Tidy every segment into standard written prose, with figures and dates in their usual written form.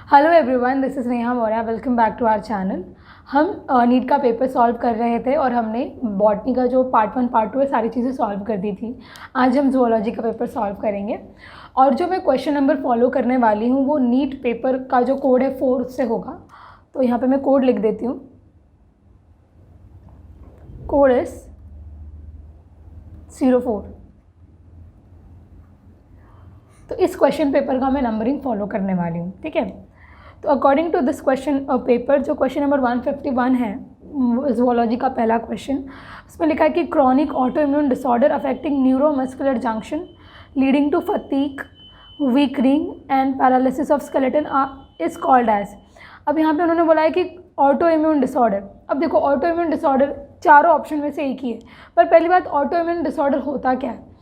Hello everyone, this is Neha Maurya. Welcome back to our channel. हम NEET का paper solve कर रहे थे और हमने बॉटनी का जो पार्ट 1 पार्ट 2 है सारी चीज़ें सॉल्व कर दी थी। आज हम ज़ूलॉजी का पेपर सॉल्व करेंगे और जो मैं क्वेश्चन नंबर फॉलो करने वाली हूँ वो नीट पेपर का जो कोड है 4 से होगा। तो यहाँ पे मैं कोड लिख देती हूँ। Code is 04। तो इस क्वेश्चन पेपर का मैं नंबरिंग फॉलो करने वाली हूँ, ठीक है। तो according to this question paper, जो क्वेश्चन नंबर 151 है ज़ूलॉजी का पहला क्वेश्चन, उसमें लिखा है कि chronic auto immune disorder affecting neuromuscular junction leading to fatigue, weakening and paralysis of skeleton is called as. अब यहाँ पे उन्होंने बोला है कि ऑटो इम्यून डिसऑर्डर। अब देखो, ऑटो इम्यून डिसऑर्डर चारों ऑप्शन में से एक ही है, पर पहली बात, ऑटो इम्यून डिसऑर्डर होता क्या है?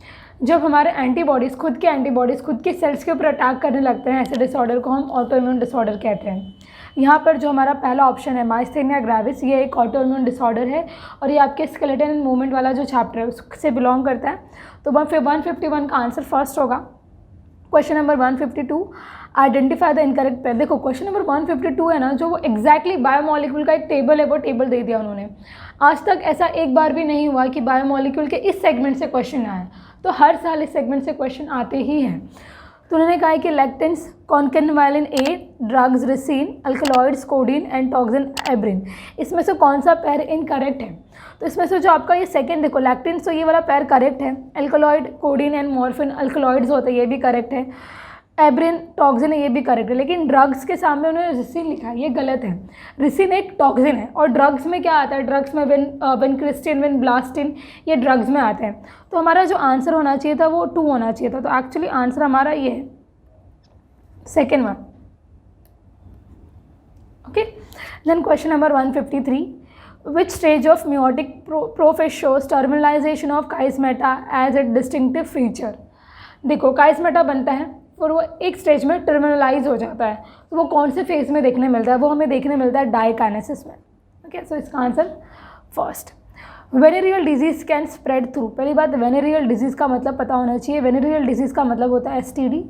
जब हमारे एंटीबॉडीज़ खुद के सेल्स के ऊपर अटैक करने लगते हैं, ऐसे डिसऑर्डर को हम ऑटो इम्यून डिसऑर्डर कहते हैं। यहाँ पर जो हमारा पहला ऑप्शन है माइस्थेनिया ग्रेविस, ये एक ऑटो इम्यून डिसऑर्डर है और ये आपके स्केलेटन एंड मूवमेंट वाला जो चैप्टर है उससे बिलोंग करता है। तो 151 का आंसर फर्स्ट होगा। Question number 152, identify the incorrect pair. देखो, क्वेश्चन नंबर 152 है ना, जो वो एग्जैक्टली बायोमॉलिक्यूल का एक टेबल है, वो टेबल दे दिया उन्होंने। आज तक ऐसा एक बार भी नहीं हुआ कि बायोमॉलिक्यूल के इस सेगमेंट से क्वेश्चन आए, तो हर साल इस सेगमेंट से क्वेश्चन आते ही हैं। तो उन्होंने कहा है कि lectins, concanavalin A, drugs, ricin, alkaloids, codeine and toxin abrin. इसमें से कौन सा पैर इनकरेक्ट है? तो इसमें से जो आपका ये सेकंड, देखो लैक्टेंस, तो ये वाला पैर करेक्ट है। Alkaloid, codeine and morphine alkaloids होते हैं, ये भी करेक्ट है। एब्रिन टॉक्सिन है, ये भी करेक्ट है। लेकिन ड्रग्स के सामने उन्होंने रिसिन लिखा है, ये गलत है। रिसिन एक टॉक्सिन है और ड्रग्स में क्या आता है? ड्रग्स में विनक्रिस्टिन, विनब्लास्टिन, ये ड्रग्स में आते हैं। तो हमारा जो आंसर होना चाहिए था वो 2 होना चाहिए था। तो एक्चुअली आंसर हमारा ये है second one. Okay, then question number 153, which stage of meiotic prophase shows terminalisation of chiasmata as a distinctive feature. देखो, काइस्मेटा बनता है और वो एक स्टेज में टर्मिनलाइज हो जाता है, तो वो कौन से फेज में देखने मिलता है? वो हमें देखने मिलता है डाइकाइनेसिस में। ओके, सो इसका answer first. Venereal disease can spread through. पहली बात, वेनेरियल डिजीज़ का मतलब पता होना चाहिए। वेनेरियल डिजीज़ का मतलब होता है STD,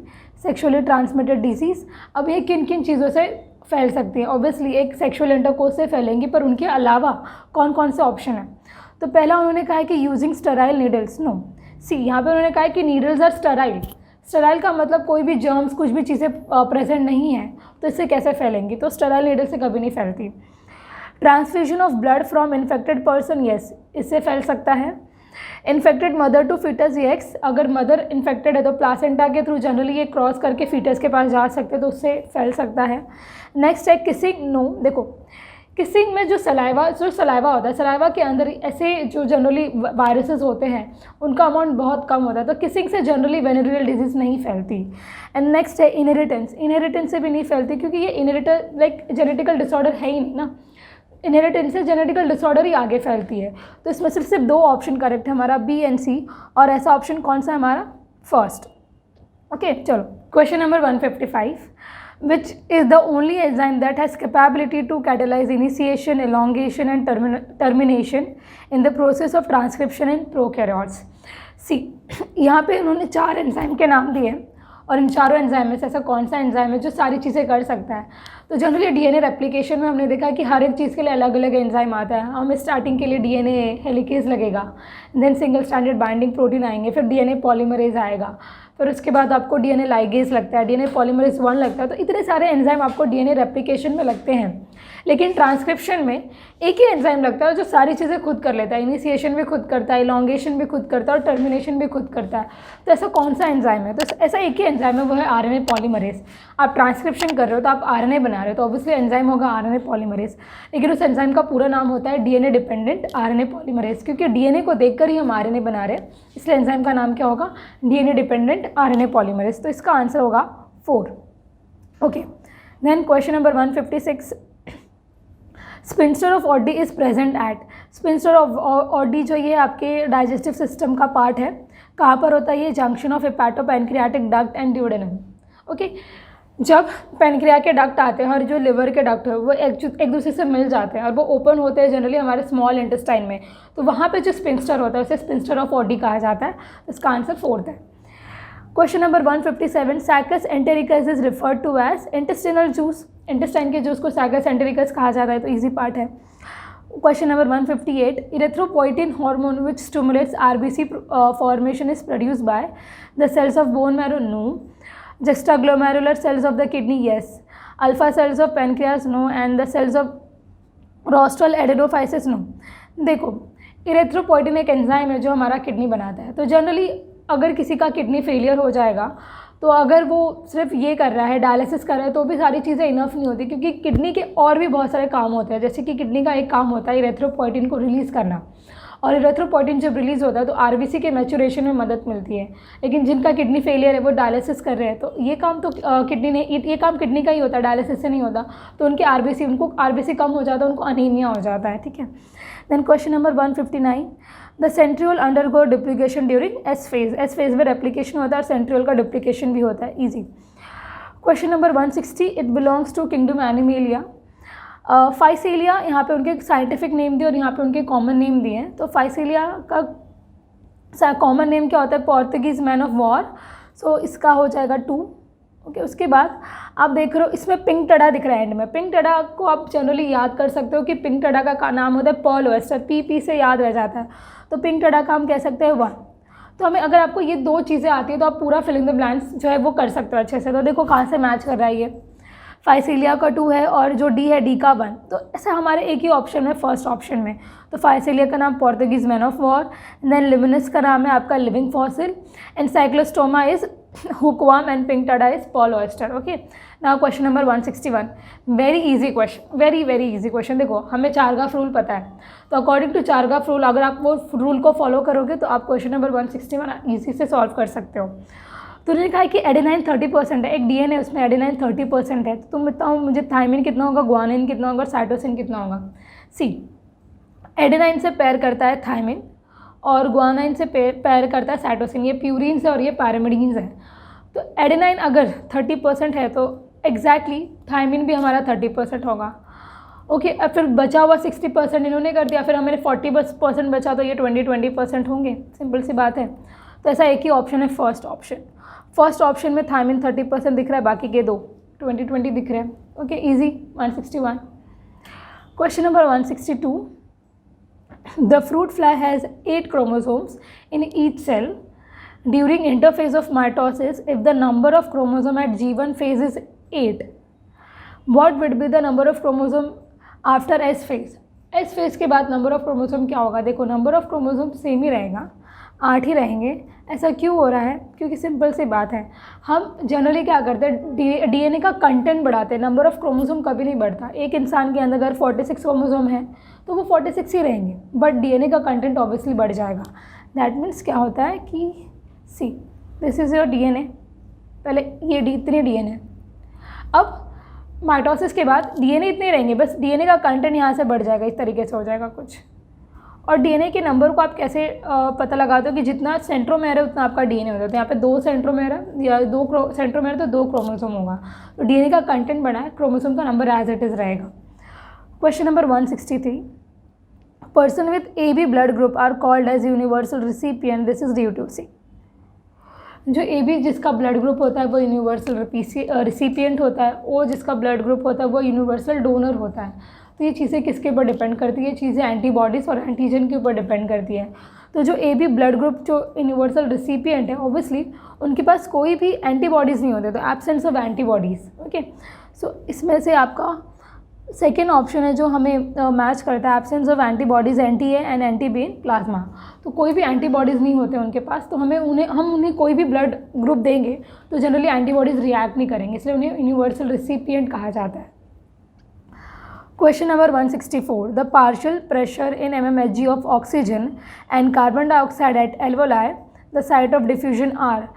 सेक्सुअली ट्रांसमिटेड डिजीज़। अब ये किन किन चीज़ों से फैल सकती है? ऑब्वियसली एक सेक्सुअल इंटरकोर्स से फैलेंगी, पर उनके अलावा कौन कौन से ऑप्शन है? तो पहला उन्होंने कहा है कि यूजिंग स्टेराइल नीडल्स। नो, सी यहाँ पे उन्होंने कहा है कि नीडल्स आर स्टेराइल। स्टेराइल का मतलब कोई भी जर्म्स, कुछ भी चीज़ें प्रेजेंट नहीं है, तो इससे कैसे फैलेंगी? तो स्टेराइल नीडल से कभी नहीं फैलती। Transfusion of blood from infected person, yes, इससे फैल सकता है। Infected mother to foetus, yes, अगर मदर इन्फेक्टेड है तो प्लासेंटा के थ्रू जनरली ये क्रॉस करके फीटस के पास जा सकते हैं, तो उससे फैल सकता है। नेक्स्ट है किसिंग। नो, देखो किसिंग में जो सलाइवा होता है, सलाइवा के अंदर ऐसे जो जनरली वायरसेस होते हैं उनका अमाउंट बहुत कम होता है, तो किसिंग से जनरली वेनेरियल डिजीज़ नहीं फैलती। एंड नेक्स्ट है इनहेरिटेंस। इनहेरिटेंस से भी नहीं फैलती, क्योंकि ये इनहेरिटर लाइक जेनेटिकल डिसऑर्डर है ही नहीं ना। इनहेरिटेंस से जेनेटिकल डिसऑर्डर ही आगे फैलती है। तो इसमें सिर्फ 2 ऑप्शन करेक्ट है, हमारा B and C, और ऐसा ऑप्शन कौन सा है हमारा? फर्स्ट। ओके, चलो question number 155, which is the only enzyme that has capability to catalyze initiation, elongation and termination in the process of transcription in prokaryotes. See, यहाँ पे उन्होंने 4 एंजाइम के नाम दिए और इन चारों एंजाइम में से ऐसा कौन सा एंजाइम है जो सारी चीज़ें कर सकता है? तो जनरली DNA रेप्लिकेशन में हमने देखा कि हर एक चीज़ के लिए अलग अलग एंजाइम आता है। हमें स्टार्टिंग के लिए DNA हेलिकेज लगेगा, then single stranded binding protein आएंगे, फिर DNA पॉलीमरेज आएगा, फिर उसके बाद आपको DNA लाइगेज लगता है, DNA पॉलीमरेज 1 लगता है। तो इतने सारे एंजाइम आपको DNA रेप्लिकेशन में लगते हैं, लेकिन ट्रांसक्रिप्शन में एक ही एंजाइम लगता है जो सारी चीज़ें खुद कर लेता है। इनिशिएशन भी खुद करता है, इलॉन्गेशन भी खुद करता है और टर्मिनेशन भी खुद करता है। तो ऐसा कौन सा एंजाइम है? तो ऐसा एक ही एंजाइम है, वो है RNA पॉलीमरेज। आप ट्रांसक्रिप्शन कर रहे हो तो आप RNA बना रहे हो, तो ऑब्वियसली एंजाइम होगा RNA पॉलीमरेज। लेकिन उस एंजाइम का पूरा नाम होता है DNA डिपेंडेंट RNA पॉलीमरेज, क्योंकि DNA को देखकर ही हम RNA बना रहे हैं, इसलिए एंजाइम का नाम क्या होगा? DNA dependent RNA polymerase. तो इसका आंसर होगा 4। Okay, then question number 156, sphincter of Oddi is present at. Sphincter of Oddi जो ये आपके डाइजेस्टिव सिस्टम का पार्ट है, कहाँ पर होता है ये? Junction of hepatopancreatic duct and duodenum. Okay, जब पैनक्रिया के डक्ट आते हैं और जो लिवर के डक्ट है वो एक दूसरे से मिल जाते हैं और वो ओपन होते हैं जनरली हमारे स्मॉल इंटेस्टाइन में, तो वहाँ पे जो स्पिंस्टर होता है उसे स्पिंस्टर ऑफ ऑडी कहा जाता है। इसका आंसर 4th है। Question number 157, saccus entericus is referred to as intestinal juice. Intestine के जूस को सैकस एंटेरिकस कहा जाता है, तो इजी पार्ट है। Question number 158, erythropoietin hormone which stimulates RBC formation is produced by the cells of bone marrow, no. Juxtaglomerular cells of the kidney, yes. Alpha cells of pancreas, no. And the cells of rostral adenohypophysis, no. देखो, erythropoietin एक enzyme है जो हमारा kidney बनाता है। तो generally अगर किसी का किडनी फेलियर हो जाएगा, तो अगर वो सिर्फ ये कर रहा है, डायलिसिस कर रहा है, तो भी सारी चीज़ें इनफ नहीं होती, क्योंकि किडनी के और भी बहुत सारे काम होते हैं। जैसे कि किडनी का एक काम होता है इरेथ्रोपोइटिन को रिलीज़ करना, और इरेथ्रोपोइटिन जब रिलीज़ होता है तो आरबीसी के मैचुरेशन में मदद मिलती है। लेकिन जिनका किडनी फेलियर है, वो डायलिसिस कर रहे हैं, तो ये काम तो ये काम किडनी का ही होता है, डायलिसिस से नहीं होता। तो उनके उनको आरबीसी कम हो जाता है, उनको अनीमिया हो जाता है, ठीक है। Then question number 159, the centriole undergo duplication during S phase. S phase में रेप्लिकेशन होता है और सेंट्रियोल का डिप्लीकेशन भी होता है, easy. Question number 160, it belongs to kingdom animalia. Physalia यहाँ पे उनके साइंटिफिक नेम दिए और यहाँ पे उनके कॉमन नेम दिए हैं। तो फाइसेलिया का कॉमन नेम क्या होता है? Portuguese man of war. So इसका हो जाएगा 2। ओके, उसके बाद आप देख रहे हो इसमें पिंक टडा दिख रहा है एंड में। पिंक टडा को आप जनरली याद कर सकते हो कि पिंक टडा का नाम होता है पर्ल ओएस्टर, पी से याद रह जाता है। तो पिंक टडा का हम कह सकते हैं 1। तो हमें अगर आपको ये 2 चीज़ें आती है तो आप पूरा फिल इन द ब्लैंक्स जो है वो कर सकते हो अच्छे से। तो देखो कहाँ से मैच कर रहा है ये। फाइसेलिया का 2 है और जो डी है डी का 1। तो ऐसा हमारे एक ही ऑप्शन में, फर्स्ट ऑप्शन में। तो फाइसेलिया का नाम Portuguese man of war, then limulus का नाम है आपका living fossil, and cyclostoma is hookworm, and pinctada is pearl oyster. Okay, now question number 161, very easy question, very very easy question. देखो हमें चारगाफ रूल पता है, तो अकॉर्डिंग टू चारगाफ रूल अगर आप वो रूल को फॉलो करोगे तो आप क्वेश्चन नंबर 161 ईजी से सॉल्व कर सकते हो। तो उन्होंने कहा कि एडेनाइन 30% है, एक डीएनए उसमें एडेनाइन 30% है। तो तुम बताओ मुझे थायमिन कितना होगा, ग्वानिन कितना होगा, साइटोसिन कितना होगा। सी, एडेनाइन से पेयर करता है थायमिन और ग्वानाइन से पेयर करता है साइटोसिन। ये प्यूरिन्स है और ये पैरामिडीन्स है। तो एडेनाइन अगर 30% है तो एग्जैक्टली थायमिन भी हमारा 30% होगा। ओके, अब फिर बचा हुआ 60% इन्होंने कर दिया, फिर हमें 40% बचा, तो ये 20% होंगे। सिंपल सी बात है। तो ऐसा एक ही ऑप्शन है, फर्स्ट ऑप्शन। फर्स्ट ऑप्शन में थायमिन 30% दिख रहा है, बाकी के 2 20 दिख रहे हैं। Okay, easy. 161। Question number 162, the fruit fly has 8 chromosomes in each cell. During interphase of mitosis, if the number of chromosome at G1 phase is 8, what would be the number of chromosome after S phase? S phase के बाद number of chromosome क्या होगा? देखो number of chromosome same ही रहेगा, 8 ही रहेंगे। ऐसा क्यों हो रहा है? क्योंकि सिंपल सी बात है, हम जनरली क्या करते हैं, डीएनए का कंटेंट बढ़ाते हैं, नंबर ऑफ क्रोमोसोम कभी नहीं बढ़ता। एक इंसान के अंदर अगर 46 क्रोमोसोम है तो वो 46 ही रहेंगे, बट डीएनए का कंटेंट ऑब्वियसली बढ़ जाएगा। दैट मीन्स क्या होता है कि सी, दिस इज़ योर डीएनए, पहले ये इतने डीएनए, अब माइटोसिस के बाद डीएनए इतने रहेंगे, बस डीएनए का कंटेंट यहाँ से बढ़ जाएगा, इस तरीके से हो जाएगा कुछ। और डीएनए के नंबर को आप कैसे पता लगाते हो कि जितना सेंट्रोमेयर है उतना आपका डीएनए होता है। तो यहाँ पे 2 सेंट्रोमेयर है या 2 सेंट्रोमेयर तो 2 क्रोमोसोम होगा। तो डीएनए का कंटेंट बढ़ा है, क्रोमोसोम का नंबर एज इट इज़ रहेगा। Question number 163, person with AB blood group are called as universal recipient, this is due to C. जो AB जिसका ब्लड ग्रुप होता है वो यूनिवर्सल रिसिपिएंट होता है, O जिसका ब्लड ग्रुप होता है वो यूनिवर्सल डोनर होता है। तो ये चीज़ें किसके ऊपर डिपेंड करती है? चीज़ें एंटीबॉडीज़ और एंटीजन के ऊपर डिपेंड करती है। तो जो AB ब्लड ग्रुप जो यूनिवर्सल रिसिपिएंट है, ऑब्वियसली उनके पास कोई भी एंटीबॉडीज़ नहीं होते, तो एब्सेंस ऑफ एंटीबॉडीज़। ओके, सो इसमें से आपका सेकेंड ऑप्शन है जो हमें मैच करता है, absence of antibodies, anti-A and anti-B in plasma. तो कोई भी एंटीबॉडीज़ नहीं होते उनके पास, तो हम उन्हें कोई भी ब्लड ग्रुप देंगे तो जनरली एंटीबॉडीज़ रिएक्ट नहीं करेंगे, इसलिए उन्हें यूनिवर्सल रिसिपिएंट कहा जाता है। Question number 164, the partial pressure in mmHg of oxygen and carbon dioxide at alveoli, the site of diffusion are.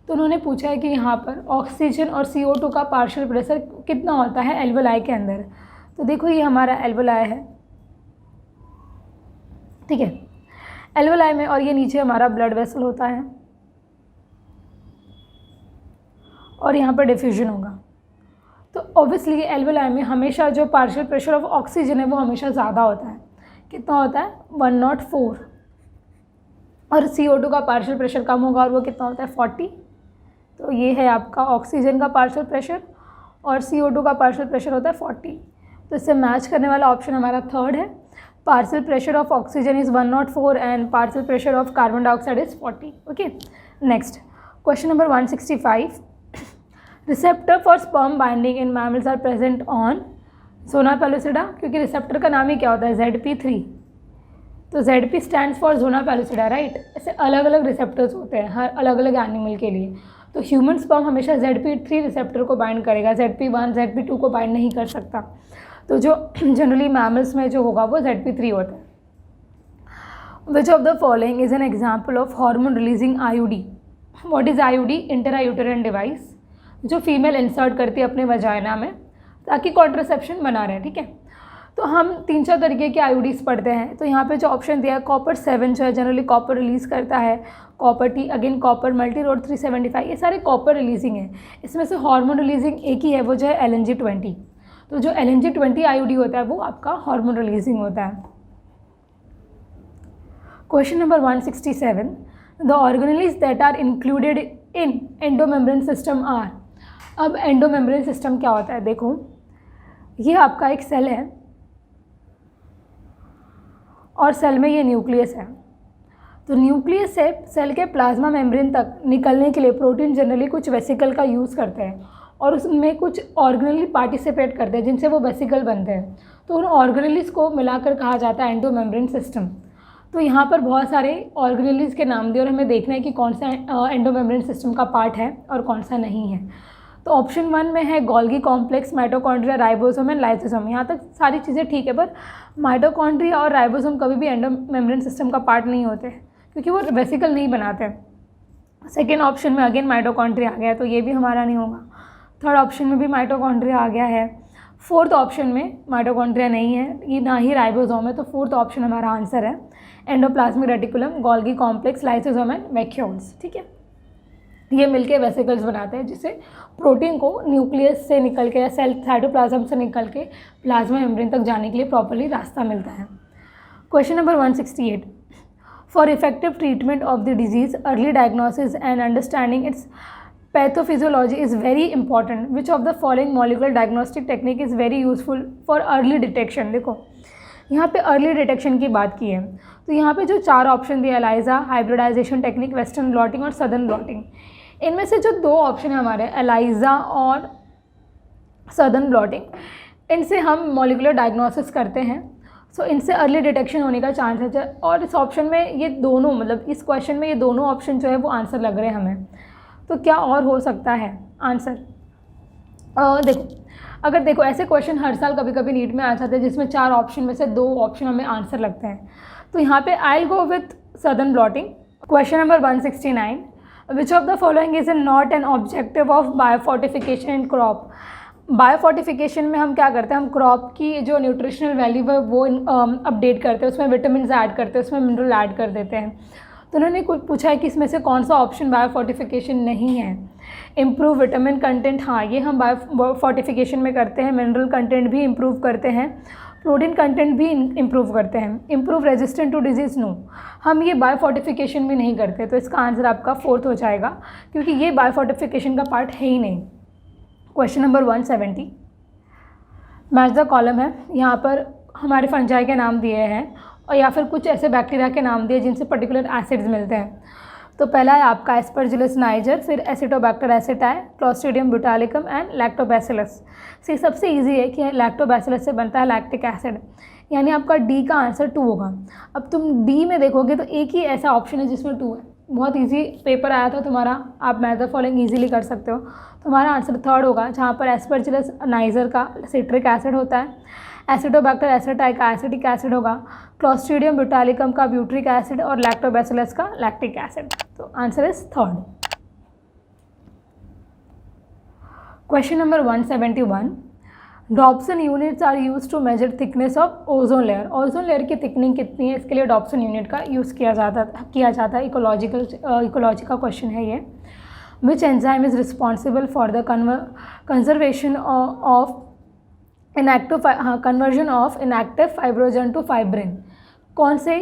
तो उन्होंने पूछा है कि यहाँ पर ऑक्सीजन और CO2 का पार्शियल प्रेशर कितना होता है एल्वोलाई के अंदर। तो देखो ये हमारा एल्वोलाई है, ठीक है, एल्वोलाई में, और ये नीचे हमारा ब्लड वेसल होता है और यहाँ पर डिफ्यूजन होगा। तो ऑब्वियसली एल्वोलाई में हमेशा जो पार्शियल प्रेशर ऑफ ऑक्सीजन है वो हमेशा ज़्यादा होता है। कितना होता है? 104। और CO2 का पार्शियल प्रेशर कम होगा और वो कितना होता है? 40। तो ये है आपका ऑक्सीजन का पार्शियल प्रेशर और CO2 का पार्शियल प्रेशर होता है 40। तो इससे मैच करने वाला ऑप्शन हमारा थर्ड है। Partial pressure of oxygen is 104 and partial pressure of carbon dioxide is 40। Okay, next question number 165। Receptor for sperm binding in mammals are present on zona pellucida, क्योंकि receptor का नाम ही क्या होता है, ZP3। तो ZP stands for zona pellucida, right. ऐसे अलग अलग रिसेप्टर्स होते हैं हर अलग अलग एनिमल के लिए। तो ह्यूमन स्पर्म हमेशा ZP3 रिसेप्टर को बाइंड करेगा, ZP1 ZP2 को बाइंड नहीं कर सकता। तो जो जनरली मैमल्स में जो होगा वो ZP3 होता है। Which of the following is an example of hormone releasing IUD। What is IUD? Intra uterine device, जो फीमेल इंसर्ट करती है अपने वजाइना में ताकि कॉन्ट्रासेप्शन बना रहे, ठीक है। तो हम 3-4 तरीके के IUDs पढ़ते हैं। तो यहाँ पे जो ऑप्शन दिया है कॉपर 7 जो है जनरली कॉपर रिलीज़ करता है, copper T again copper, multi road 375, ये सारे कॉपर रिलीजिंग है। इसमें से हार्मोन रिलीजिंग एक ही है, वो जो है LNG-20। तो जो LNG-20 IUD होता है वो आपका हार्मोन रिलीजिंग होता है। Question number 167। The organelles that are included in endomembrane system are. अब एंडोमेम्ब्रेन सिस्टम क्या होता है, देखो ये आपका एक सेल है और सेल में ये न्यूक्लियस है। तो न्यूक्लियस से सेल के प्लाज्मा मेम्ब्रेन तक निकलने के लिए प्रोटीन जनरली कुछ वेसिकल का यूज़ करते हैं और उसमें कुछ ऑर्गेनेली पार्टिसिपेट करते हैं जिनसे वो वेसिकल बनते हैं। तो उन ऑर्गेनेलिस को मिलाकर कहा जाता है एंडोमेम्ब्रेन सिस्टम। तो यहाँ पर बहुत सारे ऑर्गेनेलिस के नाम दिए और हमें देखना है कि कौन सा एंडोमेम्ब्रेन सिस्टम का पार्ट है और कौन सा नहीं है। तो ऑप्शन 1 में है Golgi complex, mitochondria, ribosome and lysosome. यहाँ तक सारी चीज़ें ठीक है, पर माइटोकॉन्ड्रिया और राइबोसोम कभी भी एंडोमेम्ब्रेन सिस्टम का पार्ट नहीं होते क्योंकि वो वेसिकल नहीं बनाते। सेकेंड ऑप्शन में अगेन माइटोकॉन्ड्रिया आ गया है, तो ये भी हमारा नहीं होगा। थर्ड ऑप्शन में भी माइटोकॉन्ड्रिया आ गया है। फोर्थ ऑप्शन में माइटोकॉन्ड्रिया नहीं है, ये ना ही राइबोसोम है, तो फोर्थ ऑप्शन हमारा आंसर है endoplasmic reticulum, Golgi complex, lysosome and vacuoles, ठीक है। ये मिलके वेसिकल्स बनाते हैं जिससे प्रोटीन को न्यूक्लियस से निकल के या सेल साइटोप्लाज्म से निकल के प्लाज्मा मेम्ब्रेन तक जाने के लिए प्रॉपर्ली रास्ता मिलता है। Question number 168। For effective treatment of the disease early diagnosis and understanding its pathophysiology is very important. Which of the following molecular diagnostic technique is very useful for early detection. देखो यहाँ पे early detection की बात की है, तो यहाँ पे जो 4 ऑप्शन दिए ELISA, hybridisation technique, western blotting और सदर्न ब्लॉटिंग, इनमें से जो 2 ऑप्शन है हमारे एलाइजा और सदर्न ब्लॉटिंग, इनसे हम मॉलिकुलर डायग्नोसिस करते हैं। सो इनसे अर्ली डिटेक्शन होने का चांस है। और इस ऑप्शन में ये दोनों, मतलब इस क्वेश्चन में ये दोनों ऑप्शन जो है वो आंसर लग रहे हैं हमें। तो क्या और हो सकता है आंसर? देखो अगर देखो ऐसे क्वेश्चन हर साल कभी कभी नीट में आ जाते हैं जिसमें 4 ऑप्शन में से 2 ऑप्शन हमें आंसर लगते हैं। तो यहाँ पे I will go with southern blotting. Question number 169। Which of the following is not an objective of biofortification in crop. Biofortification में हम क्या करते हैं, हम क्रॉप की जो न्यूट्रिशनल वैल्यू है वो अपडेट करते हैं, उसमें विटामिन ऐड करते हैं, उसमें मिनरल ऐड कर देते हैं। तो उन्होंने कुछ पूछा है कि इसमें से कौन सा ऑप्शन बायोफोर्टिफिकेशन नहीं है। इम्प्रूव विटामिन कंटेंट, हाँ ये हम बायोफोर्टिफिकेशन में करते हैं। मिनरल कंटेंट भी इम्प्रूव करते हैं, प्रोटीन कंटेंट भी इम्प्रूव करते हैं। Improve resistant to disease, no हम ये बायोफोर्टिफिकेशन भी नहीं करते। तो इसका आंसर आपका 4th हो जाएगा क्योंकि ये बायोफोर्टिफिकेशन का पार्ट है ही नहीं। Question number 170। Match the column है, यहाँ पर हमारे फंजाई के नाम दिए हैं और या फिर कुछ ऐसे बैक्टीरिया के नाम दिए जिनसे पर्टिकुलर एसिड्स मिलते हैं। तो पहला है आपका एस्परजिलस नाइजर, फिर Acetobacter aceti, Clostridium butylicum and Lactobacillus. से सबसे इजी है कि लैक्टोबैसिलस से बनता है लैक्टिक एसिड, यानी आपका डी का आंसर 2 होगा। अब तुम डी में देखोगे तो एक ही ऐसा ऑप्शन है जिसमें 2 है। बहुत इजी पेपर आया था तुम्हारा, आप मैथ द फॉलोइंग ईजिली कर सकते हो। तुम्हारा आंसर 3rd होगा जहाँ पर एस्परजिलस नाइजर का सिट्रिक एसिड होता है, एसिटोबैक्टर एसिटाई का एसिटिक एसिड होगा, क्लोस्ट्रीडियम ब्यूटालिकम का ब्यूट्रिक एसिड और लैक्टोबैसिलस का लैक्टिक एसिड। तो answer is 3rd। Question number 171। Dobson units are use to measure thickness of ozone layer. Ozone layer की थिकनिंग कितनी है, इसके लिए डॉप्सन यूनिट का यूज़ किया जाता है। इकोलॉजी का क्वेश्चन है ये। Which enzyme is responsible for the conservation of conversion of inactive fibrogen to fibrin. कौन से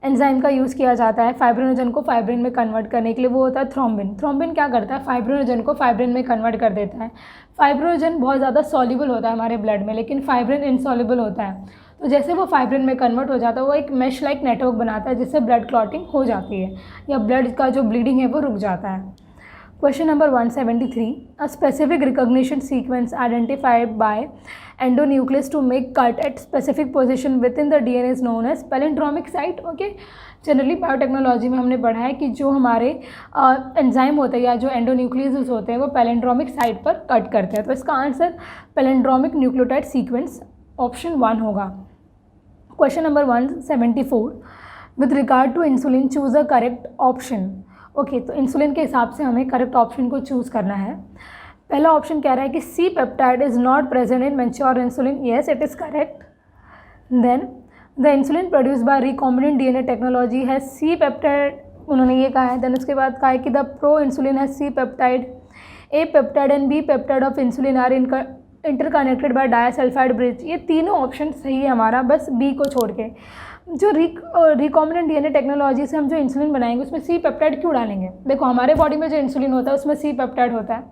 एंजाइम का यूज़ किया जाता है फाइब्रिनोजन को फाइब्रिन में कन्वर्ट करने के लिए, वो होता है थ्रोम्बिन। थ्रोम्बिन क्या करता है, फाइब्रिनोजन को फाइब्रिन में कन्वर्ट कर देता है। फाइब्रिनोजन बहुत ज़्यादा सॉल्युबल होता है हमारे ब्लड में, लेकिन फाइब्रिन इनसॉल्युबल होता है। तो जैसे वो फाइब्रिन में कन्वर्ट हो जाता है, वो एक मैश लाइक नेटवर्क बनाता है, जिससे ब्लड क्लॉटिंग हो जाती है या ब्लड का जो ब्लीडिंग है वो रुक जाता है। Question number 173, a specific recognition sequence identified by endonuclease to make cut at specific position with in the DNA is known as palindromic site. Okay, generally biotechnology में हमने पढ़ा है कि जो हमारे एंजाइम होते हैं या जो एंडोन्यूक्लियस होते हैं वो पैलिंड्रोमिक साइट पर कट करते हैं। तो इसका answer palindromic nucleotide sequence option 1 होगा। Question number 174, with regard to insulin choose a correct option. Okay, तो इंसुलिन के हिसाब से हमें करेक्ट ऑप्शन को चूज़ करना है। पहला ऑप्शन कह रहा है कि C peptide is not present in mature insulin. Yes, it is correct. Then the insulin produce by recombinant DNA technology है सी पेप्टाइड, उन्होंने ये कहा है। देन उसके बाद कहा है कि द प्रो इंसुलिन है C peptide, A peptide and B peptide of insulin are interconnected by disulphide bridge. ये तीनों ऑप्शन सही है हमारा, बस बी को छोड़ के। जो रिकॉम्बिनेंट डीएनए टेक्नोलॉजी से हम जो इंसुलिन बनाएंगे उसमें सी पेप्टाइड क्यों डालेंगे? देखो, हमारे बॉडी में जो इंसुलिन होता है उसमें सी पेप्टाइड होता है,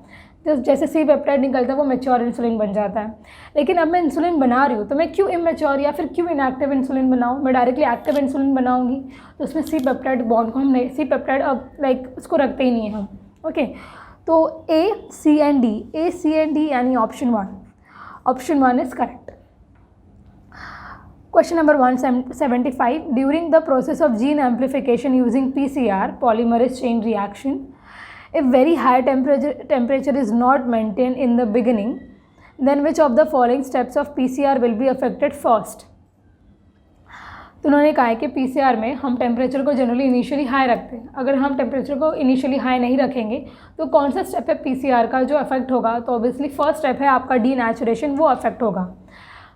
तो जैसे सी पेप्टाइड निकलता है वो मैच्योर इंसुलिन बन जाता है। लेकिन अब मैं इंसुलिन बना रही हूँ तो मैं क्यों इमेच्योर या फिर क्यों इनएक्टिव इंसुलिन बनाऊँ? मैं डायरेक्टली एक्टिव इंसुलिन बनाऊँगी, तो उसमें सी पेप्टाइड बॉन्ड को हम नहीं, सी पेप्टाइड अब उसको रखते ही नहीं है हम। ओके, तो ए सी एंड डी यानी option 1 is correct. Question number 175, during the process of gene amplification using PCR, polymerase chain reaction, if very high temperature is not maintained in the beginning, then which of the following steps of PCR will be affected first? तो उन्होंने कहा है कि PCR में हम temperature को generally initially high रखते हैं। अगर हम टेम्परेचर को इनिशियली हाई नहीं रखेंगे तो कौन सा स्टेप है PCR का जो अफेक्ट होगा? तो ऑब्वियसली फर्स्ट स्टेप है आपका डीनेचुरेशन, वो अफेक्ट होगा।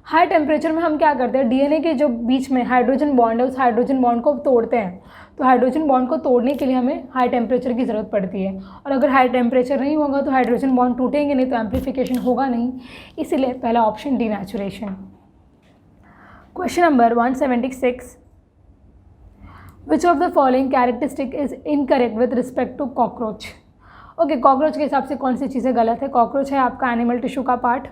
हाई टेम्परेचर में हम क्या करते हैं, डीएनए के जो बीच में हाइड्रोजन बॉन्ड है उस हाइड्रोजन बॉन्ड को तोड़ते हैं। तो हाइड्रोजन बॉन्ड को तोड़ने के लिए हमें हाई टेम्परेचर की ज़रूरत पड़ती है, और अगर हाई टेम्परेचर नहीं होगा तो हाइड्रोजन बॉन्ड टूटेंगे नहीं, तो एम्प्लीफिकेशन होगा नहीं। इसीलिए पहला option denaturation. Question number 176, which of the following characteristic is incorrect with respect to cockroach. Okay, cockroach के हिसाब से कौन सी चीज़ें गलत है? कॉकरोच है आपका एनिमल टिश्यू का part.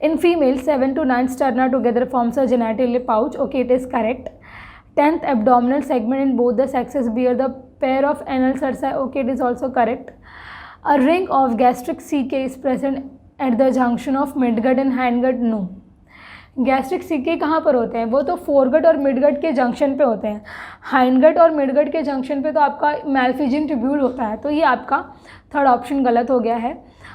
In female, 7 to 9 sterna together forms a genital pouch. Okay, it is correct. 10th abdominal segment in both the sexes bear the pair of anal cerci. Okay, it is also correct. A ring of gastric CK is present at the junction of midgut and hindgut. No. Gastric caeca कहाँ पर होते हैं? वो तो foregut और midgut के junction पे होते हैं। हाइंडगट और मिडगट के जंक्शन पे तो आपका मैल्फिजियन ट्यूब्यूल होता है, तो ये आपका थर्ड ऑप्शन गलत हो गया है।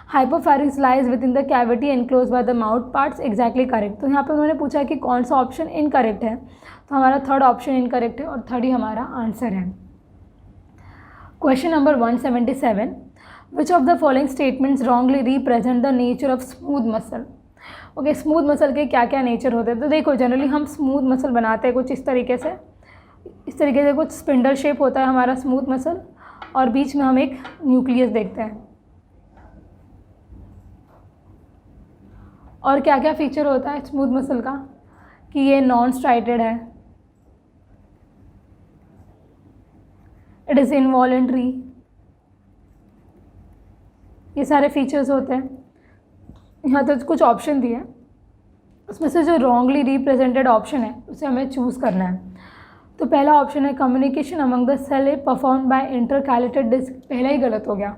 Hypopharynx lies with in the cavity enclose by the mouth parts, exactly correct. तो यहाँ पे उन्होंने पूछा कि कौन सा ऑप्शन इनकरेक्ट है, तो हमारा थर्ड ऑप्शन इनकरेक्ट है और थर्ड ही हमारा आंसर है। Question number 177, which of the following statements wrongly represent the nature of smooth muscle. Okay, smooth muscle के क्या क्या नेचर होते हैं? तो देखो, जनरली हम स्मूथ मसल बनाते हैं कुछ इस तरीके से, कुछ स्पिंडल शेप होता है हमारा स्मूथ मसल, और बीच में हम एक न्यूक्लियस देखते हैं। और क्या क्या फीचर होता है स्मूथ मसल का कि ये नॉन स्ट्राइटेड है, इट इज़ इनवॉलेंट्री, ये सारे फीचर्स होते हैं। यहाँ तो कुछ ऑप्शन दिए हैं, उसमें से जो रॉन्गली रिप्रेजेंटेड ऑप्शन है उसे हमें चूज़ करना है। तो पहला ऑप्शन है communication among the cell perform by intercalated disc. पहला ही गलत हो गया।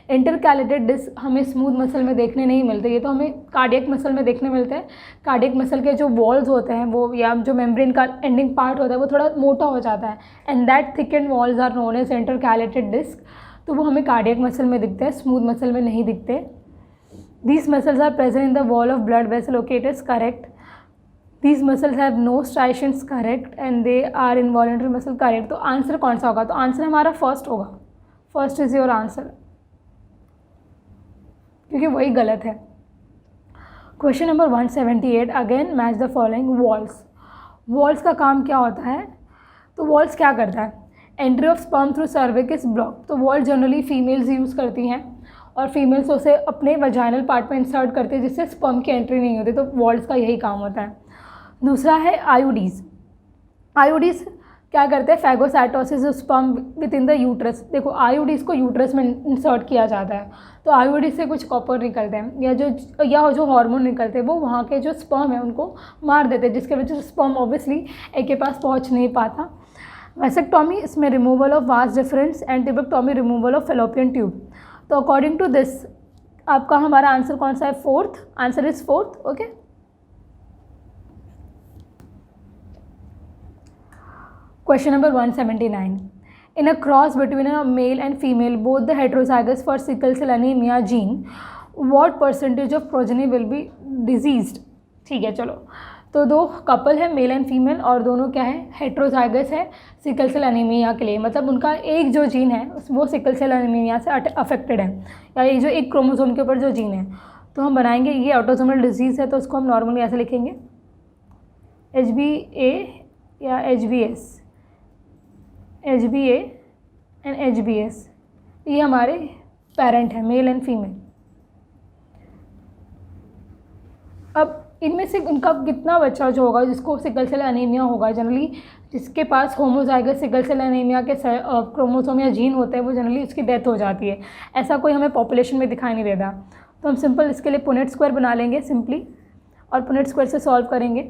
इंटरकैलेटेड डिस्क हमें स्मूथ मसल में देखने नहीं मिलते, ये तो हमें कार्डियक मसल में देखने मिलते हैं। कार्डियक मसल के जो वॉल्स होते हैं वो, या जो मेम्ब्रेन का एंडिंग पार्ट होता है वो थोड़ा मोटा हो जाता है, and that thickened walls are known as intercalated disc. तो वो हमें कार्डियक मसल में दिखते हैं, स्मूथ मसल में नहीं दिखते। These muscles are present in the wall of blood vessel. Okay, it is correct. These muscles have no striations. Correct. And they are involuntary muscle. Correct. तो आंसर कौन सा होगा? तो आंसर हमारा फर्स्ट होगा। फर्स्ट इज योर आंसर, क्योंकि वही गलत है। Question number 178, again match the following walls. Walls का काम क्या होता है? तो वॉल्स क्या करता है? Entry of sperm through cervix block. तो वॉल जनरली फीमेल्स यूज़ करती हैं, और फीमेल्स उसे अपने वजाइनल पार्ट में इंसर्ट करते हैं जिससे स्पर्म की एंट्री नहीं होती। तो वॉल्स का यही काम होता है। दूसरा है आईयूडीज़। आईयूडीज़ क्या करते हैं, phagocytosis sperm with in the uterus. देखो आईयूडीज को यूट्रस में इंसर्ट किया जाता है, तो आईयूडी से कुछ कॉपर निकलते हैं या जो हार्मोन निकलते हैं वो वहाँ के जो स्पर्म है उनको मार देते हैं, जिसके वजह से स्पर्म ऑब्वियसली एग के पास पहुँच नहीं पाता। वैसेक्टोमी, इसमें removal of vas deferens, and tubectomy removal of fallopian tube. तो अकॉर्डिंग टू दिस आपका हमारा आंसर कौन सा है, fourth, answer is fourth. Okay, question number 179, in a cross between a male and female, both the heterozygous for sickle cell anemia gene, what percentage of progeny will be diseased? ठीक है, चलो, तो दो couple है, male and female, और दोनों क्या है, हेट्रोजाइगस है सिकल सेल एनीमिया के लिए, मतलब उनका एक जो जीन है वो सिकल सेल एनीमिया से अफेक्टेड है, या ये जो एक क्रोमोसोम के ऊपर जो जीन है। तो हम बनाएंगे, ये ऑटोसोमल डिजीज़ है तो उसको हम नॉर्मली ऐसे लिखेंगे, HBA या HBS, HBA एंड HBS, ये हमारे पेरेंट हैं, मेल एंड फीमेल। अब इनमें से उनका कितना बच्चा जो होगा जिसको सिकल सेल एनीमिया होगा, जनरली जिसके पास होमोजाइगस सिकल सेल एनीमिया के क्रोमोसोम या जीन होते हैं वो जनरली उसकी डेथ हो जाती है। ऐसा कोई हमें पॉपुलेशन में दिखाई नहीं देता, तो हम सिंपल इसके लिए पुनेट स्क्वायर बना लेंगे सिंपली, और पुनेट स्क्वायर से सॉल्व करेंगे।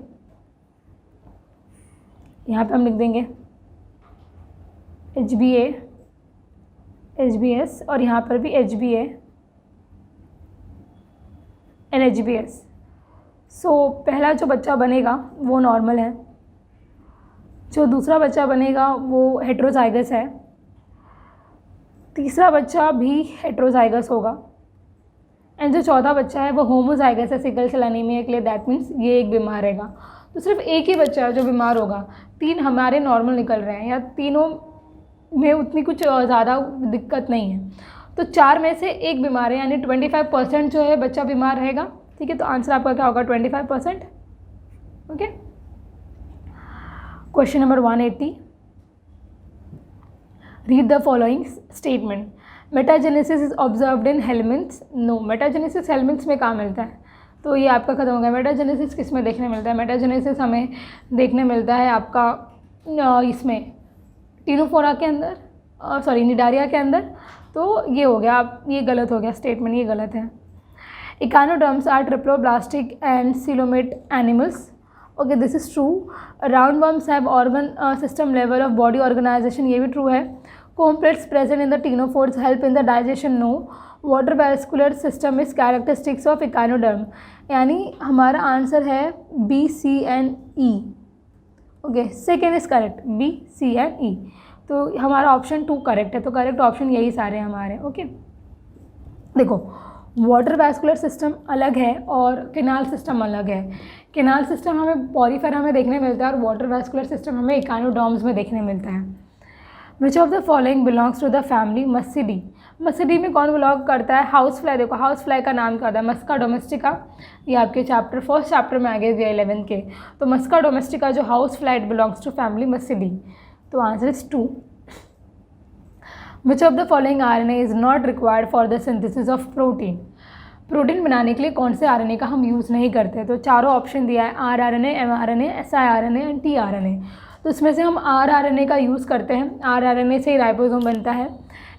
यहाँ पे हम लिख देंगे HBA, HBS, और यहाँ पर भी HBA एंड HBS। सो पहला जो बच्चा बनेगा वो नॉर्मल है, जो दूसरा बच्चा बनेगा वो हेट्रोजाइगस है, तीसरा बच्चा भी हेट्रोजाइगस होगा, एंड जो चौथा बच्चा है वो होमोजाइगस है सिकल सेल एनीमिया के लिए, दैट मीन्स ये एक बीमार रहेगा। तो सिर्फ एक ही बच्चा जो बीमार होगा, तीन हमारे नॉर्मल निकल रहे हैं, या तीनों में उतनी कुछ ज़्यादा दिक्कत नहीं है, तो चार में से एक बीमार है, यानी 25% जो है बच्चा बीमार रहेगा। ठीक है, तो आंसर आपका क्या होगा, 25%। Okay, question number 180, read the following statement, metagenesis is observed in helminths. No, metagenesis helminths में कहाँ मिलता है, तो ये आपका खत्म हो गया। मेटाजेनेसिस किस में देखने मिलता है, मेटाजेनेसिस हमें देखने मिलता है आपका इसमें टीनोफोरा के अंदर, सॉरी निडारिया के अंदर। तो ये हो गया, आप ये गलत हो गया स्टेटमेंट, ये गलत है। Echinoderms are triploblastic and coelomate animals. Okay, this is true. Roundworms have organ system level of body organisation, ये भी ट्रू है। Comblets present in the ctenophores help in the digestion, no. Water vascular system is characteristics of echinoderm, यानी हमारा answer है B, C and E। Okay, second is correct, B, C and E। तो हमारा option 2 correct है, तो correct option यही सारे हैं हमारे। ओके, देखो वाटर वैस्कुलर सिस्टम अलग है और केनाल सिस्टम अलग है। केनाल सिस्टम हमें पॉरीफेरा में देखने मिलता है और वाटर वैस्कुलर सिस्टम हमें इकानोडर्म्स में देखने मिलता है। Which of the following belongs to the family Muscidae. Muscidae में कौन बिलोंग करता है, हाउस फ्लाई। देखो हाउस फ्लाई का नाम क्या होता है, मस्का डोमेस्टिका। ये आपके फर्स्ट चैप्टर में आ गए 11th के। तो मस्का डोमेस्टिका जो house fly belongs to family Muscidae, तो answer is 2। Which of the following RNA is not required for the synthesis of protein. Protein बनाने के लिए कौन से RNA का हम यूज़ नहीं करते, तो चारों ऑप्शन दिया है, rRNA, mRNA, siRNA and tRNA। तो इसमें से हम rRNA का यूज़ करते हैं, rRNA से ही राइबोसोम बनता है।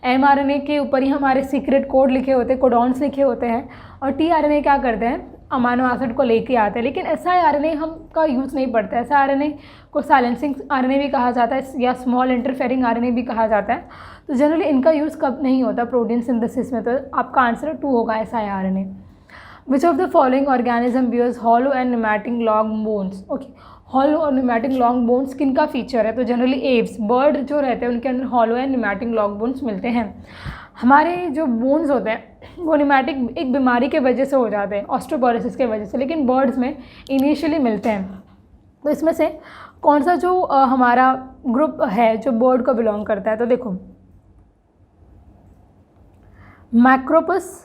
mRNA के ऊपर ही हमारे सीक्रेट कोड लिखे होते हैं, कोडॉन्स लिखे होते हैं, और tRNA क्या करते हैं, अमाइनो एसिड को लेके आते हैं। लेकिन siRNA हम का यूज़ नहीं पड़ता है। siRNA को साइलेंसिंग RNA भी कहा जाता है या स्मॉल इंटरफेयरिंग RNA भी कहा जाता है। तो जनरली इनका यूज़ कब नहीं होता प्रोटीन सिंथेसिस में, तो आपका आंसर 2 होगा siRNA। Which of the following organism bears hollow and pneumatic long bones. Okay, hollow और न्यूमैटिक लॉन्ग बोन्स किन का फीचर है, तो जनरली एव्स, बर्ड जो रहते हैं उनके अंदर hollow and pneumatic long bones मिलते हैं। हमारे जो बोन्स होते हैं वो न्यूमैटिक एक बीमारी के वजह से हो जाते हैं, ऑस्टियोपोरोसिस के वजह से, लेकिन बर्ड्स में इनिशियली मिलते हैं। तो इसमें से कौन सा जो हमारा ग्रुप है जो बर्ड को बिलोंग करता है, तो देखो मैक्रोपस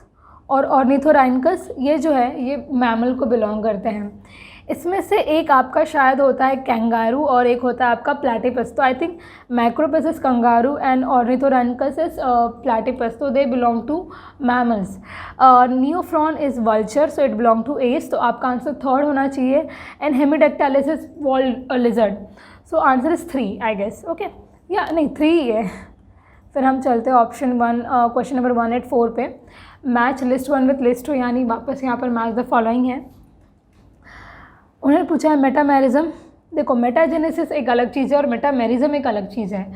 और ऑर्निथोराइनकस, ये जो है ये मैमल को बिलोंग करते हैं। इसमें से एक आपका शायद होता है कैंगारू और एक होता है आपका प्लैटिपस। तो I think Macropus is kangaroo and Ornithorhynchus is platypus, तो they belong to mammals. Neophron is vulture, so it belong to S, तो आपका आंसर 3rd होना चाहिए। And Hemidactylus is wall lizard, so answer is 3 I guess. Okay, या नहीं 3 ही है. फिर हम चलते हैं ऑप्शन 1 क्वेश्चन नंबर 184 पे. मैच लिस्ट 1 विथ लिस्ट 2, यानी वापस यहाँ पर मैच द फॉलोइंग है. उन्होंने पूछा है मेटामेरिज्म. देखो मेटाजेनेसिस एक अलग चीज़ है और मेटामेरिज्म एक अलग चीज़ है.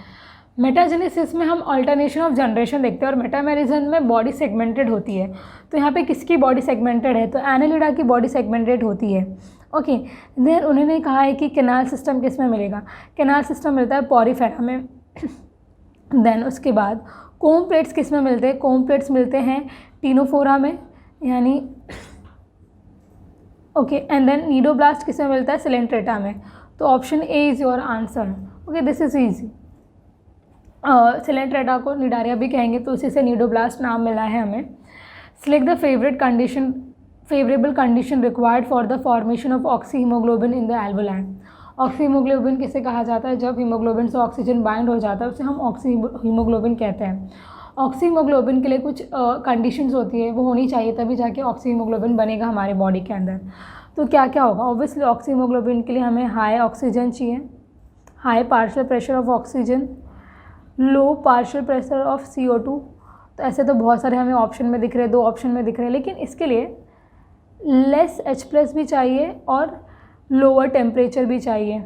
मेटाजेनेसिस में हम अल्टरनेशन ऑफ जनरेशन देखते हैं और मेटामेरिज्म में बॉडी सेगमेंटेड होती है. तो यहाँ पे किसकी बॉडी सेगमेंटेड है, तो एनालिडा की बॉडी सेगमेंटेड होती है. ओके, देन उन्होंने कहा है कि कैनाल सिस्टम किस में मिलेगा. कैनाल सिस्टम मिलता है पॉरीफेरा में. देन उसके बाद कोम प्लेट्स किस में मिलते हैं, कोम प्लेट्स मिलते हैं टीनोफोरा में, यानी ओके. एंड देन नीडोब्लास्ट किस में मिलता है, सिलेंट्रेटा में. तो option A is your answer. Okay, this is easy. Coelenterata को निडारिया भी कहेंगे, तो उसी से नीडोब्लास्ट नाम मिला है हमें. Select the favourable condition required for the formation of oxy haemoglobin in the alveoli. Oxy haemoglobin किसे कहा जाता है, जब हीमोग्लोबिन से ऑक्सीजन बाइंड हो जाता है उसे हम ऑक्सी हीमोग्लोबिन कहते हैं. ऑक्सी हीमोग्लोबिन के लिए कुछ कंडीशंस होती है, वो होनी चाहिए तभी जाके ऑक्सी हीमोग्लोबिन बनेगा हमारे बॉडी के अंदर. तो क्या क्या होगा, ऑब्वियसली ऑक्सी हीमोग्लोबिन के लिए हमें हाई ऑक्सीजन चाहिए, high partial pressure of oxygen, low partial pressure of CO2. तो ऐसे तो बहुत सारे हमें ऑप्शन में दिख रहे हैं, 2 ऑप्शन में दिख रहे हैं, लेकिन इसके लिए लेस H+ भी चाहिए और लोअर टेम्परेचर भी चाहिए.